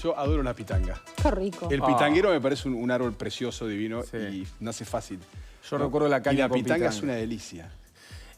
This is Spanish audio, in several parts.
Yo adoro la pitanga. Qué rico. El pitanguero me parece un árbol precioso, divino y nace fácil. Yo recuerdo la caña y la con pitanga es una delicia.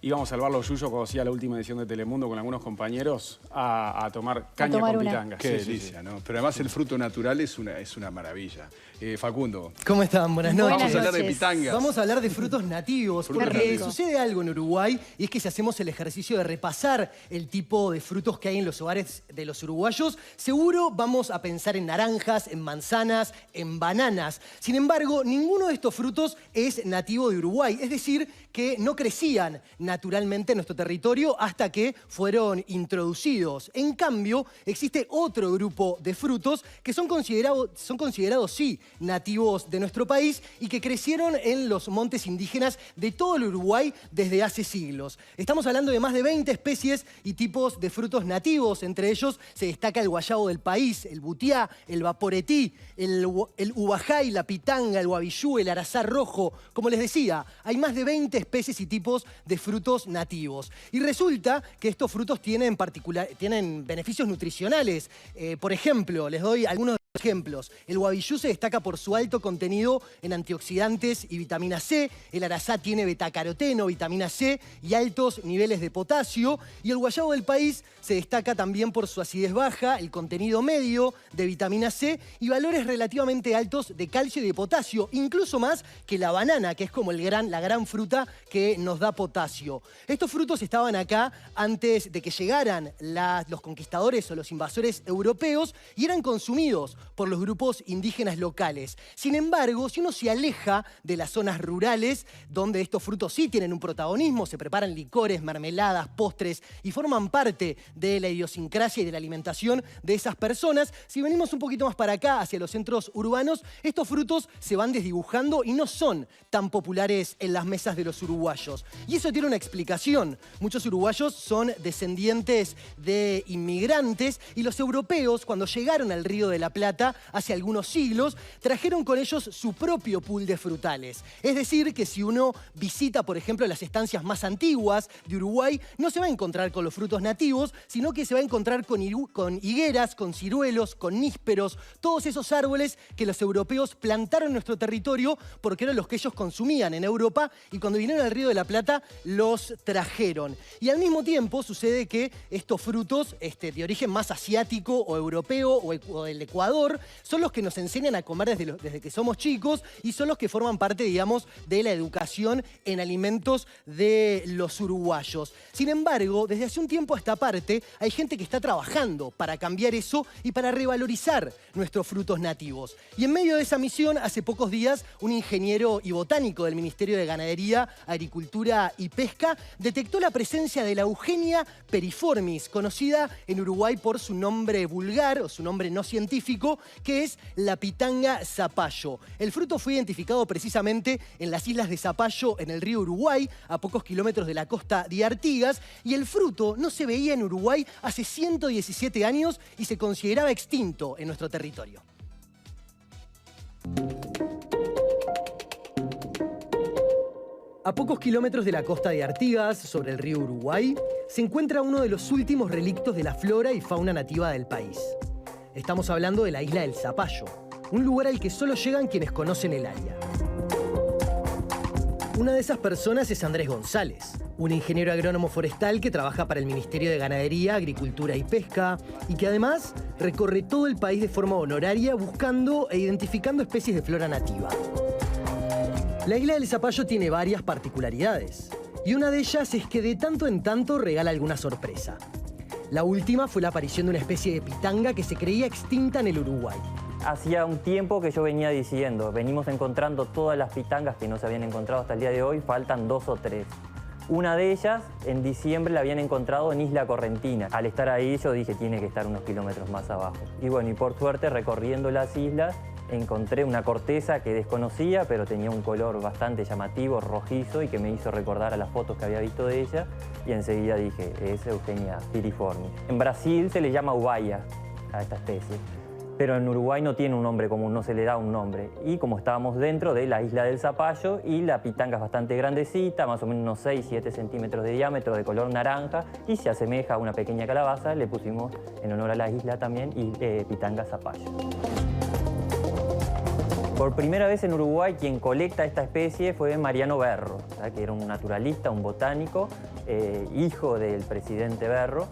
Íbamos a Salvar Yuyo cuando hacía la última edición de Telemundo con algunos compañeros a tomar caña con pitanga. Qué delicia, ¿no? Pero además el fruto natural es una maravilla. Facundo. ¿Cómo están? Buenas noches. Vamos a hablar de pitangas. Vamos a hablar de frutos nativos, porque sucede algo en Uruguay, y es que si hacemos el ejercicio de repasar el tipo de frutos que hay en los hogares de los uruguayos, seguro vamos a pensar en naranjas, en manzanas, en bananas. Sin embargo, ninguno de estos frutos es nativo de Uruguay, es decir, que no crecían naturalmente en nuestro territorio hasta que fueron introducidos. En cambio, existe otro grupo de frutos que son considerados, sí, nativos de nuestro país y que crecieron en los montes indígenas de todo el Uruguay desde hace siglos. Estamos hablando de más de 20 especies y tipos de frutos nativos. Entre ellos se destaca el guayabo del país, el butiá, el vaporetí, el ubajay, la pitanga, el guavillú, el arazá rojo. Como les decía, hay más de 20 especies y tipos de frutos nativos. Y resulta que estos frutos tienen beneficios nutricionales. Por ejemplo, les doy algunos ejemplos. El guavillú se destaca por su alto contenido en antioxidantes y vitamina C. El arazá tiene betacaroteno, vitamina C y altos niveles de potasio. Y el guayabo del país se destaca también por su acidez baja, el contenido medio de vitamina C y valores relativamente altos de calcio y de potasio, incluso más que la banana, que es como la gran fruta que nos da potasio. Estos frutos estaban acá antes de que llegaran los conquistadores o los invasores europeos y eran consumidos por los grupos indígenas locales. Sin embargo, si uno se aleja de las zonas rurales, donde estos frutos sí tienen un protagonismo, se preparan licores, mermeladas, postres y forman parte de la idiosincrasia y de la alimentación de esas personas, si venimos un poquito más para acá, hacia los centros urbanos, estos frutos se van desdibujando y no son tan populares en las mesas de los uruguayos. Y eso tiene una explicación. Muchos uruguayos son descendientes de inmigrantes y los europeos, cuando llegaron al Río de la Plata hace algunos siglos, trajeron con ellos su propio pool de frutales. Es decir, que si uno visita, por ejemplo, las estancias más antiguas de Uruguay, no se va a encontrar con los frutos nativos, sino que se va a encontrar con higueras, con ciruelos, con nísperos, todos esos árboles que los europeos plantaron en nuestro territorio porque eran los que ellos consumían en Europa y cuando vinieron al Río de la Plata los trajeron. Y al mismo tiempo sucede que estos frutos de origen más asiático o europeo o del Ecuador son los que nos enseñan a comer desde que somos chicos y son los que forman parte, digamos, de la educación en alimentos de los uruguayos. Sin embargo, desde hace un tiempo a esta parte hay gente que está trabajando para cambiar eso y para revalorizar nuestros frutos nativos. Y en medio de esa misión, hace pocos días, un ingeniero y botánico del Ministerio de Ganadería, Agricultura y Pesca detectó la presencia de la Eugenia periformis, conocida en Uruguay por su nombre vulgar o su nombre no científico, que es la pitanga zapallo. El fruto fue identificado precisamente en las islas de Zapallo, en el río Uruguay, a pocos kilómetros de la costa de Artigas, y el fruto no se veía en Uruguay hace 117 años y se consideraba extinto en nuestro territorio. A pocos kilómetros de la costa de Artigas, sobre el río Uruguay, se encuentra uno de los últimos relictos de la flora y fauna nativa del país. Estamos hablando de la isla del Zapallo, un lugar al que solo llegan quienes conocen el área. Una de esas personas es Andrés González, un ingeniero agrónomo forestal que trabaja para el Ministerio de Ganadería, Agricultura y Pesca y que además recorre todo el país de forma honoraria buscando e identificando especies de flora nativa. La isla del Zapallo tiene varias particularidades y una de ellas es que de tanto en tanto regala alguna sorpresa. La última fue la aparición de una especie de pitanga que se creía extinta en el Uruguay. Hacía un tiempo que yo venía diciendo, venimos encontrando todas las pitangas que no se habían encontrado hasta el día de hoy, faltan 2 o 3. Una de ellas, en diciembre, la habían encontrado en Isla Correntina. Al estar ahí, yo dije, tiene que estar unos kilómetros más abajo. Y bueno, y por suerte, recorriendo las islas, encontré una corteza que desconocía, pero tenía un color bastante llamativo, rojizo, y que me hizo recordar a las fotos que había visto de ella, y enseguida dije, es Eugenia piriformis. En Brasil se le llama ubaia a esta especie. pero en Uruguay no tiene un nombre común, no se le da un nombre. Y como estábamos dentro de la isla del Zapallo, y la pitanga es bastante grandecita, más o menos unos 6-7 centímetros de diámetro, de color naranja, y se asemeja a una pequeña calabaza, le pusimos en honor a la isla también, y pitanga Zapallo. Por primera vez en Uruguay quien colecta esta especie fue Mariano Berro, ¿sabes? Que era un naturalista, un botánico, hijo del presidente Berro.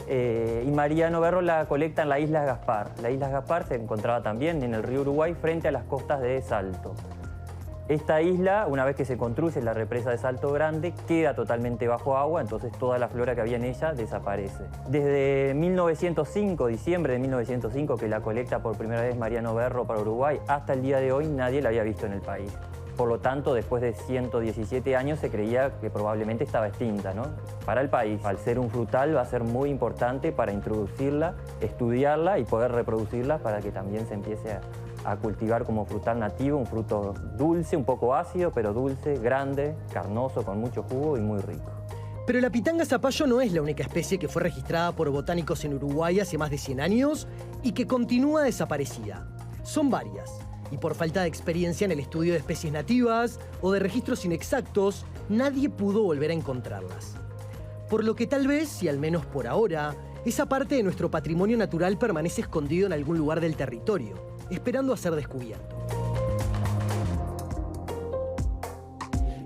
Y Mariano Berro la colecta en la isla Gaspar. La isla Gaspar se encontraba también en el río Uruguay frente a las costas de Salto. Esta isla, una vez que se construye la represa de Salto Grande, queda totalmente bajo agua, entonces toda la flora que había en ella desaparece. Desde 1905, diciembre de 1905, que la colecta por primera vez Mariano Berro para Uruguay, hasta el día de hoy nadie la había visto en el país. Por lo tanto, después de 117 años se creía que probablemente estaba extinta, ¿no? Para el país, al ser un frutal, va a ser muy importante para introducirla, estudiarla y poder reproducirla para que también se empiece a cultivar como frutal nativo, un fruto dulce, un poco ácido, pero dulce, grande, carnoso, con mucho jugo y muy rico. Pero la pitanga zapallo no es la única especie que fue registrada por botánicos en Uruguay hace más de 100 años y que continúa desaparecida. Son varias. Y por falta de experiencia en el estudio de especies nativas o de registros inexactos, nadie pudo volver a encontrarlas. Por lo que tal vez, y al menos por ahora, esa parte de nuestro patrimonio natural permanece escondido en algún lugar del territorio, esperando a ser descubierto.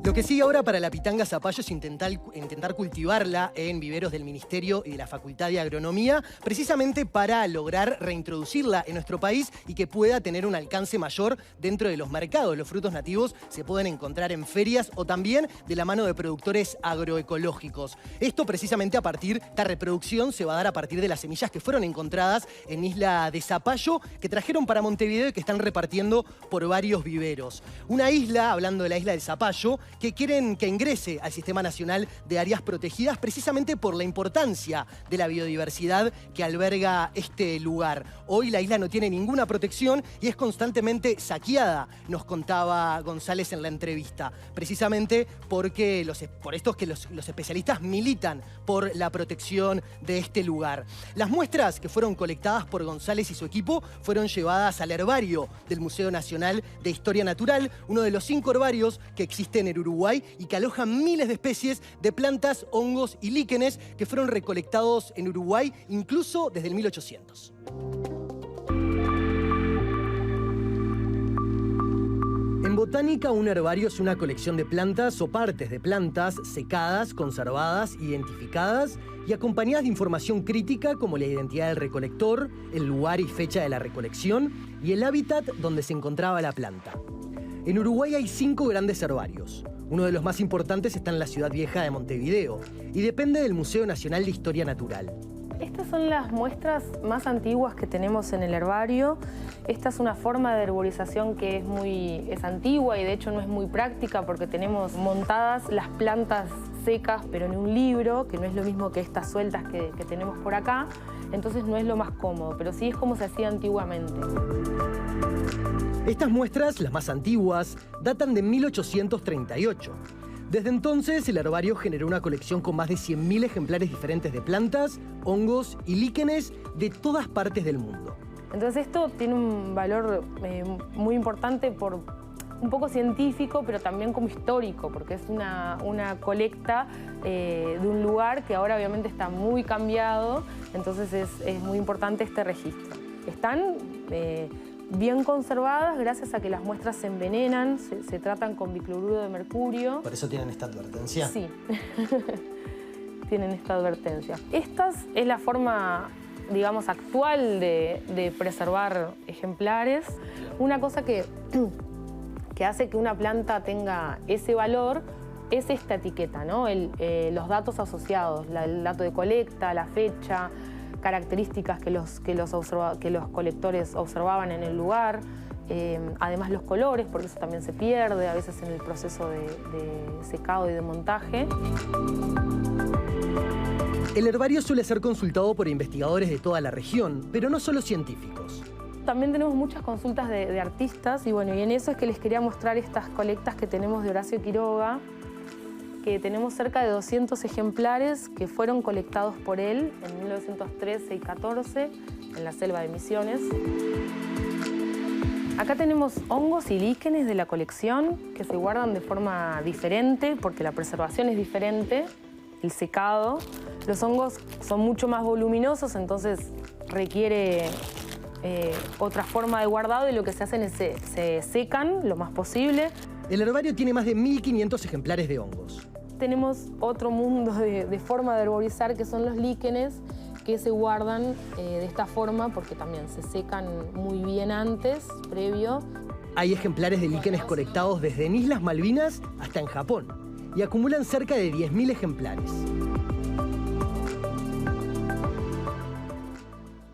Lo que sigue ahora para la pitanga zapallo es intentar cultivarla en viveros del Ministerio y de la Facultad de Agronomía, precisamente para lograr reintroducirla en nuestro país y que pueda tener un alcance mayor dentro de los mercados. Los frutos nativos se pueden encontrar en ferias o también de la mano de productores agroecológicos. Esto precisamente esta reproducción se va a dar a partir de las semillas que fueron encontradas en Isla de Zapallo, que trajeron para Montevideo y que están repartiendo por varios viveros. Una isla, hablando de la Isla del Zapallo, que quieren que ingrese al Sistema Nacional de Áreas Protegidas precisamente por la importancia de la biodiversidad que alberga este lugar. Hoy la isla no tiene ninguna protección y es constantemente saqueada, nos contaba González en la entrevista, precisamente porque por esto es que los especialistas militan por la protección de este lugar. Las muestras que fueron colectadas por González y su equipo fueron llevadas al herbario del Museo Nacional de Historia Natural, uno de los 5 herbarios que existen en Uruguay y que alojan miles de especies de plantas, hongos y líquenes que fueron recolectados en Uruguay incluso desde el 1800. En botánica, un herbario es una colección de plantas o partes de plantas secadas, conservadas, identificadas y acompañadas de información crítica como la identidad del recolector, el lugar y fecha de la recolección y el hábitat donde se encontraba la planta. En Uruguay hay 5 grandes herbarios. Uno de los más importantes está en la Ciudad Vieja de Montevideo y depende del Museo Nacional de Historia Natural. Estas son las muestras más antiguas que tenemos en el herbario. Esta es una forma de herborización que es antigua y de hecho no es muy práctica porque tenemos montadas las plantas secas pero en un libro, que no es lo mismo que estas sueltas que tenemos por acá. Entonces no es lo más cómodo, pero sí es como se hacía antiguamente. Estas muestras, las más antiguas, datan de 1838. Desde entonces, el herbario generó una colección con más de 100.000 ejemplares diferentes de plantas, hongos y líquenes de todas partes del mundo. Entonces esto tiene un valor muy importante por un poco científico, pero también como histórico, porque es una colecta de un lugar que ahora obviamente está muy cambiado, entonces es muy importante este registro. Están bien conservadas gracias a que las muestras se envenenan, se tratan con bicloruro de mercurio. ¿Por eso tienen esta advertencia? Sí, tienen esta advertencia. Esta es la forma, digamos, actual de preservar ejemplares. Una cosa que hace que una planta tenga ese valor es esta etiqueta, ¿no? Los datos asociados, el dato de colecta, la fecha, características que los colectores observaban en el lugar, además los colores, porque eso también se pierde a veces en el proceso de secado y de montaje. El herbario suele ser consultado por investigadores de toda la región, pero no solo científicos. También tenemos muchas consultas de artistas y bueno, y en eso es que les quería mostrar estas colectas que tenemos de Horacio Quiroga, que tenemos cerca de 200 ejemplares que fueron colectados por él en 1913 y 14 en la selva de Misiones. Acá tenemos hongos y líquenes de la colección que se guardan de forma diferente porque la preservación es diferente, el secado. Los hongos son mucho más voluminosos, entonces requiere otra forma de guardado y lo que se hacen es se secan lo más posible. El herbario tiene más de 1.500 ejemplares de hongos. Tenemos otro mundo de forma de herborizar que son los líquenes que se guardan de esta forma porque también se secan muy bien antes, previo. Hay ejemplares de líquenes colectados desde en Islas Malvinas hasta en Japón y acumulan cerca de 10.000 ejemplares.